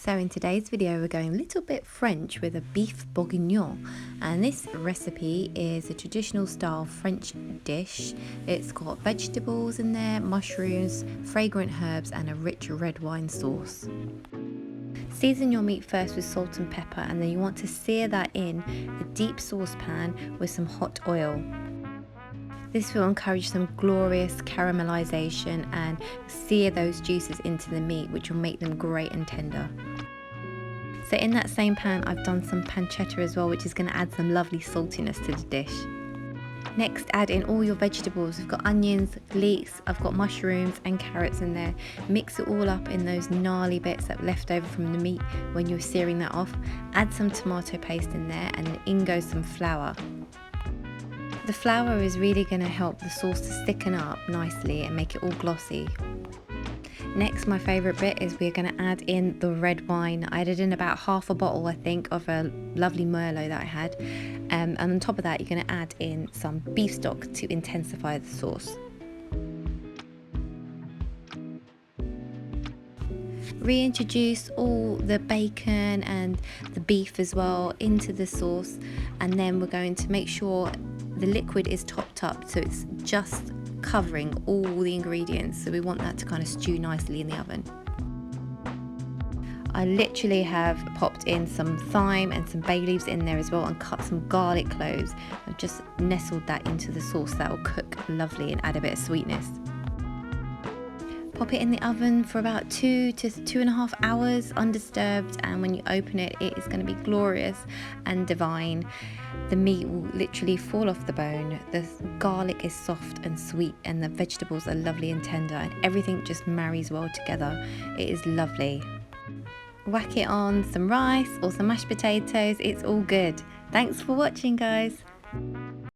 So in today's video we're going a little bit French with a beef bourguignon, and this recipe is a traditional style French dish. It's got vegetables in there, mushrooms, fragrant herbs and a rich red wine sauce. Season your meat first with salt and pepper, and then you want to sear that in a deep saucepan with some hot oil. This will encourage some glorious caramelization and sear those juices into the meat, which will make them great and tender. So in that same pan I've done some pancetta as well, which is going to add some lovely saltiness to the dish. Next, add in all your vegetables. We've got onions, leeks, I've got mushrooms and carrots in there. Mix it all up in those gnarly bits that left over from the meat when you're searing that off. Add some tomato paste in there, and then in goes some flour. The flour is really going to help the sauce to thicken up nicely and make it all glossy. Next, my favourite bit is we're going to add in the red wine. I added in about half a bottle, I think, of a lovely Merlot that I had. And on top of that, you're going to add in some beef stock to intensify the sauce. Reintroduce all the bacon and the beef as well into the sauce, and then we're going to make sure the liquid is topped up so it's just covering all the ingredients. So we want that to kind of stew nicely in the oven. I literally have popped in some thyme and some bay leaves in there as well, and cut some garlic cloves. I've just nestled that into the sauce. That will cook lovely and add a bit of sweetness. Pop it in the oven for about 2 to 2.5 hours undisturbed, and when you open it, it is going to be glorious and divine. The meat will literally fall off the bone, the garlic is soft and sweet, and the vegetables are lovely and tender, and everything just marries well together. It is lovely. Whack it on some rice or some mashed potatoes, it's all good. Thanks for watching, guys.